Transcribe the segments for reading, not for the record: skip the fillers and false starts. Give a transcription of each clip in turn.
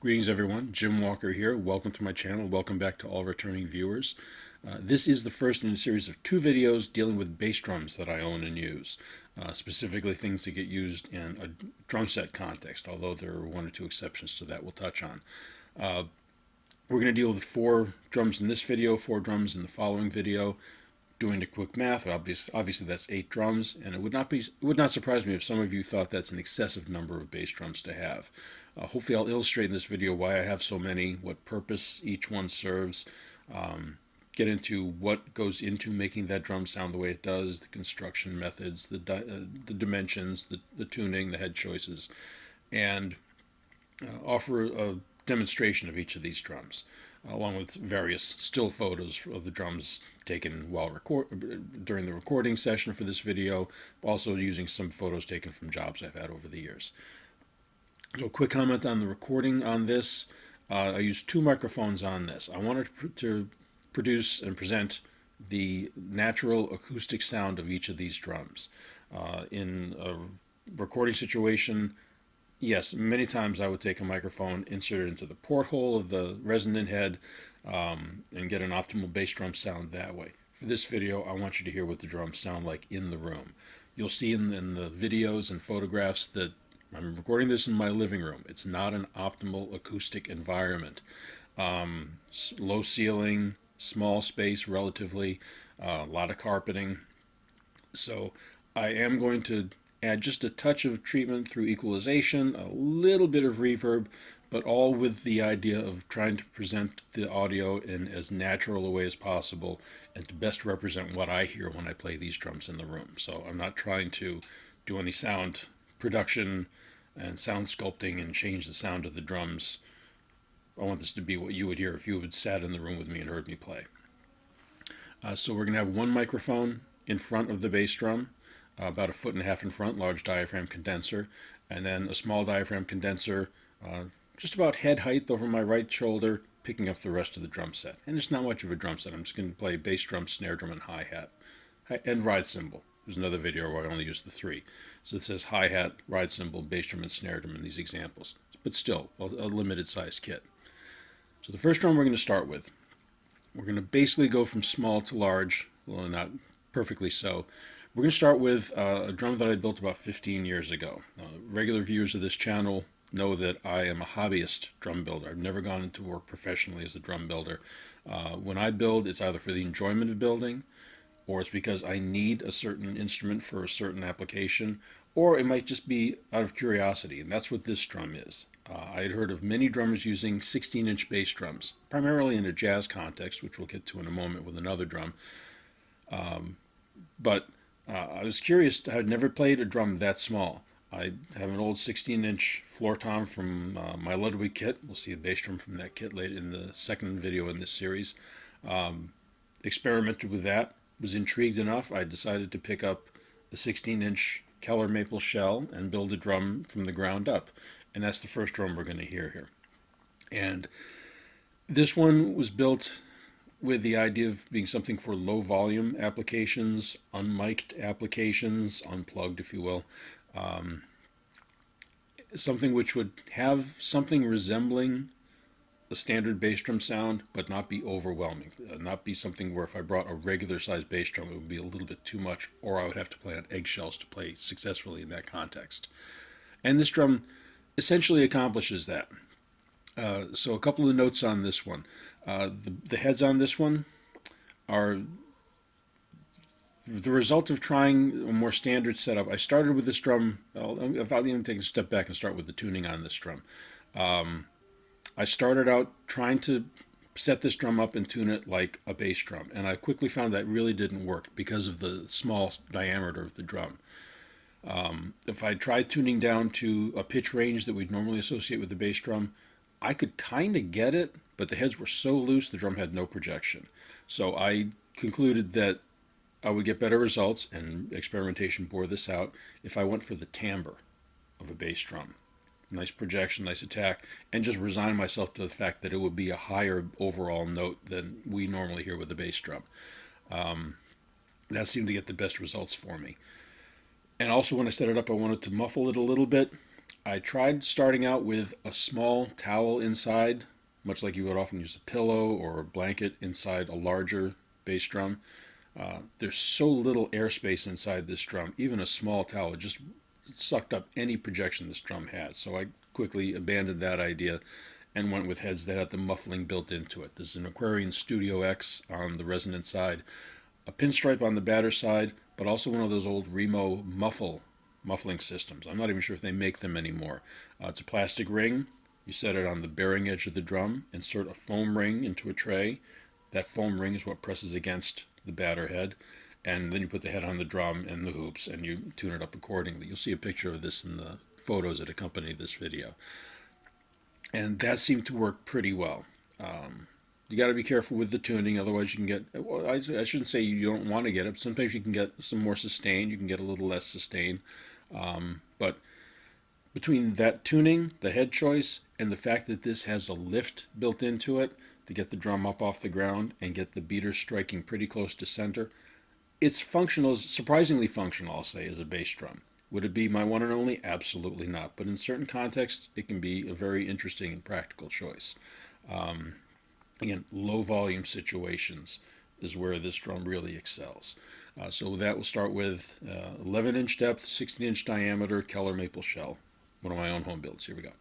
Greetings everyone, Jim Walker here. Welcome to my channel. Welcome back to all returning viewers. This is the first in a series of 2 videos dealing with bass drums that I own and use. Specifically things that get used in a drum set context, although there are 1 or 2 exceptions to that we'll touch on. We're going to deal with 4 drums in this video, 4 drums in the following video. Doing the quick math, obviously that's 8 drums, and it would not surprise me if some of you thought that's an excessive number of bass drums to have. Hopefully I'll illustrate in this video why I have so many, what purpose each one serves, get into what goes into making that drum sound the way it does, the construction methods, the dimensions, the tuning, the head choices, and offer a demonstration of each of these drums, along with various still photos of the drums taken while during the recording session for this video, also using some photos taken from jobs I've had over the years. So, quick comment on the recording on this. I used 2 microphones on this. I wanted to produce and present the natural acoustic sound of each of these drums. In a recording situation, yes, many times I would take a microphone, insert it into the porthole of the resonant head, and get an optimal bass drum sound that way. For this video, I want you to hear what the drums sound like in the room. You'll see in the videos and photographs that I'm recording this in my living room. It's not an optimal acoustic environment. Low ceiling, small space relatively, a lot of carpeting. So I am going to add just a touch of treatment through equalization, a little bit of reverb, but all with the idea of trying to present the audio in as natural a way as possible and to best represent what I hear when I play these drums in the room. So I'm not trying to do any sound production and sound sculpting and change the sound of the drums. I want this to be what you would hear if you had sat in the room with me and heard me play. So we're going to have 1 microphone in front of the bass drum, about 1.5 feet in front, large diaphragm condenser, and then a small diaphragm condenser just about head height over my right shoulder, picking up the rest of the drum set. And it's not much of a drum set. I'm just going to play bass drum, snare drum, and hi-hat, and ride cymbal. There's another video where I only use the 3. So it says hi-hat, ride cymbal, bass drum, and snare drum in these examples. But still, a limited size kit. So the first drum we're going to start with, we're going to basically go from small to large, well, not perfectly so. We're going to start with a drum that I built about 15 years ago. Regular viewers of this channel know that I am a hobbyist drum builder. I've never gone into work professionally as a drum builder. When I build, it's either for the enjoyment of building, or it's because I need a certain instrument for a certain application, or it might just be out of curiosity, and that's what this drum is. I had heard of many drummers using 16-inch bass drums, primarily in a jazz context, which we'll get to in a moment with another drum. But I was curious. I had never played a drum that small. I have an old 16-inch floor tom from my Ludwig kit. We'll see a bass drum from that kit later in the second video in this series. Experimented with that. Was intrigued enough, I decided to pick up a 16-inch Keller maple shell and build a drum from the ground up. And that's the first drum we're going to hear here. And this one was built with the idea of being something for low volume applications, unmiked applications, unplugged if you will. Something which would have something resembling a standard bass drum sound, but not be overwhelming. Not be something where if I brought a regular sized bass drum, it would be a little bit too much, or I would have to play on eggshells to play successfully in that context. And this drum essentially accomplishes that. So a couple of notes on this one. The heads on this one are the result of trying a more standard setup. I started with this drum. I'll even take a step back and start with the tuning on this drum. I started out trying to set this drum up and tune it like a bass drum, and I quickly found that really didn't work because of the small diameter of the drum. If I tried tuning down to a pitch range that we'd normally associate with the bass drum, I could kind of get it, but the heads were so loose the drum had no projection. So I concluded that I would get better results, and experimentation bore this out, if I went for the timbre of a bass drum. Nice projection, nice attack, and just resign myself to the fact that it would be a higher overall note than we normally hear with the bass drum. That seemed to get the best results for me. And also when I set it up, I wanted to muffle it a little bit. I tried starting out with a small towel inside, much like you would often use a pillow or a blanket inside a larger bass drum. There's so little airspace inside this drum, even a small towel just sucked up any projection this drum had. So I quickly abandoned that idea and went with heads that had the muffling built into it. There's an Aquarian Studio X on the resonant side, a pinstripe on the batter side, but also one of those old Remo muffling systems. I'm not even sure if they make them anymore. It's a plastic ring. You set it on the bearing edge of the drum, insert a foam ring into a tray. That foam ring is what presses against the batter head, and then you put the head on the drum and the hoops and you tune it up accordingly. You'll see a picture of this in the photos that accompany this video. And that seemed to work pretty well. You got to be careful with the tuning, otherwise you can get, well, I shouldn't say you don't want to get it, but sometimes you can get some more sustain, you can get a little less sustain. But between that tuning, the head choice, and the fact that this has a lift built into it to get the drum up off the ground and get the beater striking pretty close to center, it's functional, surprisingly functional, I'll say, as a bass drum. Would it be my one and only? Absolutely not. But in certain contexts, it can be a very interesting and practical choice. Again, low volume situations is where this drum really excels. So that will start with 11-inch depth, 16-inch diameter Keller maple shell. One of my own home builds. Here we go.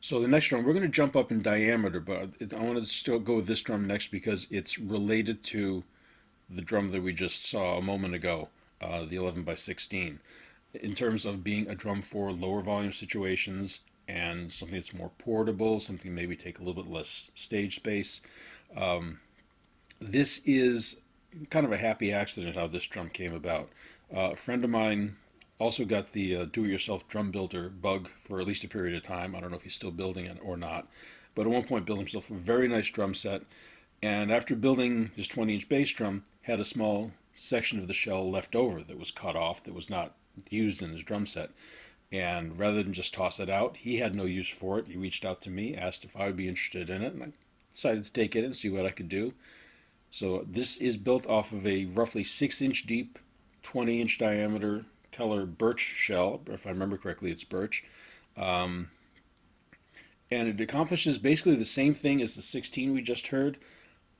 So the next drum, we're going to jump up in diameter, but I want to still go with this drum next because it's related to the drum that we just saw a moment ago, the 11 by 16, in terms of being a drum for lower volume situations and something that's more portable, something maybe take a little bit less stage space. This is kind of a happy accident how this drum came about. A friend of mine also got the do-it-yourself drum builder bug for at least a period of time. I don't know if he's still building it or not, but at one point built himself a very nice drum set, and after building his 20-inch bass drum, had a small section of the shell left over that was cut off, that was not used in his drum set. And rather than just toss it out, he had no use for it. He reached out to me, asked if I would be interested in it, and I decided to take it and see what I could do. So this is built off of a roughly 6-inch deep, 20-inch diameter Keller birch shell. If I remember correctly, it's birch. And it accomplishes basically the same thing as the 16 we just heard.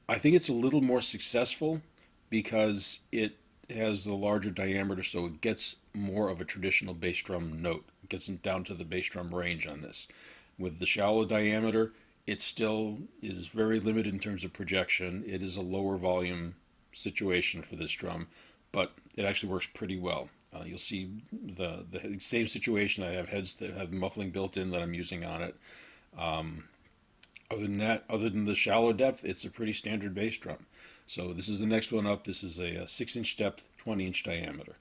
I think it's a little more successful because it has the larger diameter, so it gets more of a traditional bass drum note. It gets down to the bass drum range on this. With the shallow diameter, it still is very limited in terms of projection. It is a lower volume situation for this drum, but it actually works pretty well. You'll see the same situation. I have heads that have muffling built in that I'm using on it. Other than that, other than the shallow depth, it's a pretty standard bass drum. So this is the next one up. This is a 6-inch depth, 20-inch diameter.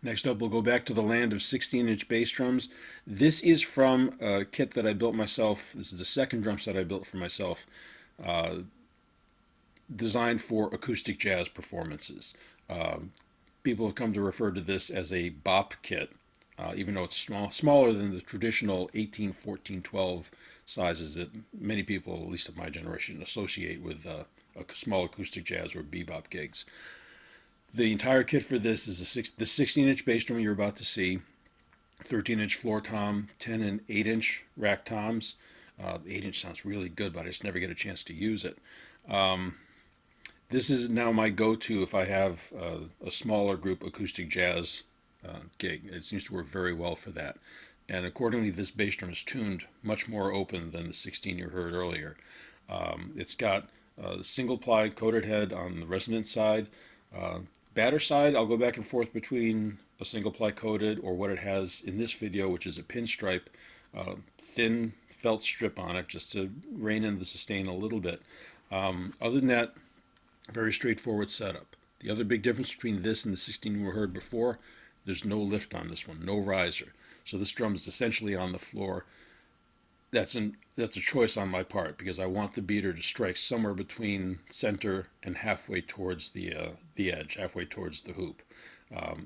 Next up, we'll go back to the land of 16-inch bass drums. This is from a kit that I built myself. This is the second drum set I built for myself, designed for acoustic jazz performances. People have come to refer to this as a bop kit, even though it's smaller than the traditional 18, 14, 12 sizes that many people, at least of my generation, associate with a small acoustic jazz or bebop gigs. The entire kit for this is the 16-inch bass drum you're about to see, 13-inch floor tom, 10 and 8-inch rack toms. The 8-inch sounds really good, but I just never get a chance to use it. This is now my go-to if I have a smaller group acoustic jazz gig. It seems to work very well for that. And accordingly, this bass drum is tuned much more open than the 16 you heard earlier. It's got a single-ply coated head on the resonance side. Batter side, I'll go back and forth between a single-ply coated or what it has in this video, which is a pinstripe, thin felt strip on it just to rein in the sustain a little bit. Other than that, very straightforward setup. The other big difference between this and the 16 we heard before, there's no lift on this one, no riser. So this drum is essentially on the floor. That's a choice on my part because I want the beater to strike somewhere between center and halfway towards the edge, halfway towards the hoop.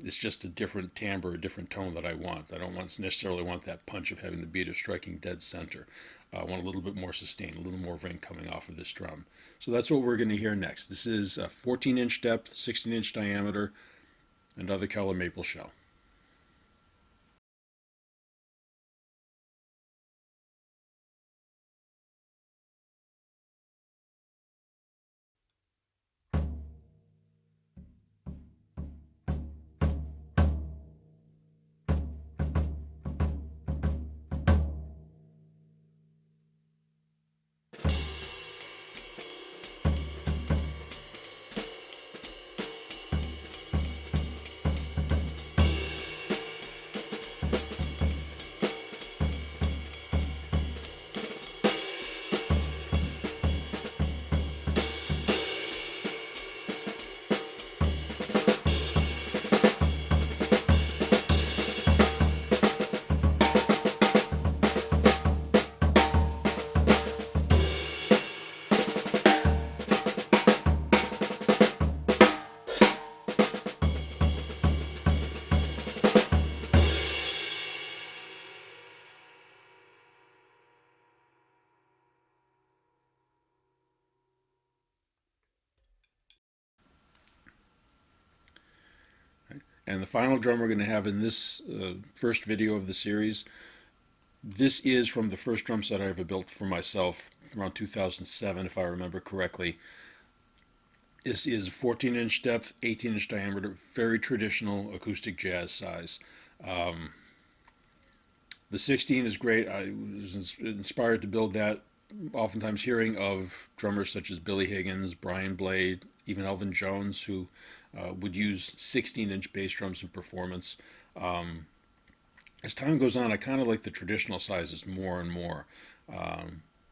It's just a different timbre, a different tone that I want. I don't necessarily want that punch of having the beater striking dead center. I want a little bit more sustain, a little more ring coming off of this drum. So that's what we're going to hear next. This is a 14-inch depth, 16-inch diameter, another Keller maple shell. And the final drum we're going to have in this first video of the series, this is from the first drum set I ever built for myself around 2007, if I remember correctly. This is 14-inch depth, 18-inch diameter, very traditional acoustic jazz size. The 16 is great. I was inspired to build that, oftentimes hearing of drummers such as Billy Higgins, Brian Blade, even Elvin Jones, who would use 16-inch bass drums in performance. As time goes on, I kind of like the traditional sizes more and more.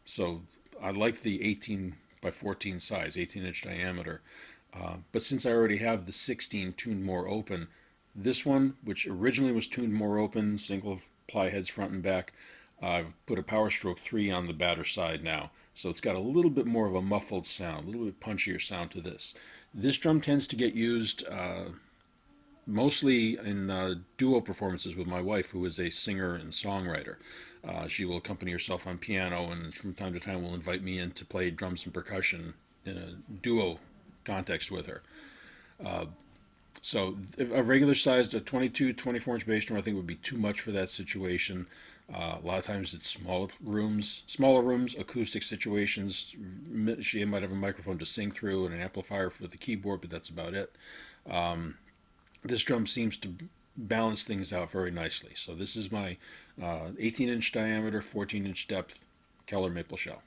So I like the 18 by 14 size, 18-inch diameter. But since I already have the 16 tuned more open, this one, which originally was tuned more open, single ply heads front and back, I've put a Power Stroke 3 on the batter side now. So it's got a little bit more of a muffled sound, a little bit punchier sound to this. This drum tends to get used mostly in duo performances with my wife, who is a singer and songwriter. She will accompany herself on piano, and from time to time will invite me in to play drums and percussion in a duo context with her. So a regular sized, a 22, 24-inch bass drum I think would be too much for that situation. A lot of times it's smaller rooms, acoustic situations. She might have a microphone to sing through and an amplifier for the keyboard, but that's about it. This drum seems to balance things out very nicely. So this is my 18-inch diameter, 14-inch depth Keller maple shell.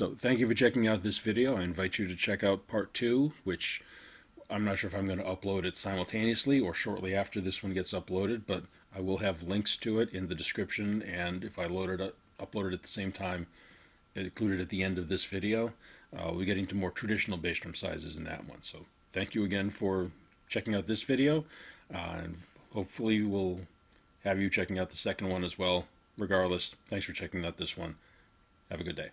So thank you for checking out this video. I invite you to check out part 2, which I'm not sure if I'm going to upload it simultaneously or shortly after this one gets uploaded, but I will have links to it in the description, and if I upload it at the same time, included at the end of this video. We'll be getting to more traditional bass drum sizes in that one. So thank you again for checking out this video, and hopefully we'll have you checking out the second one as well. Regardless, thanks for checking out this one. Have a good day.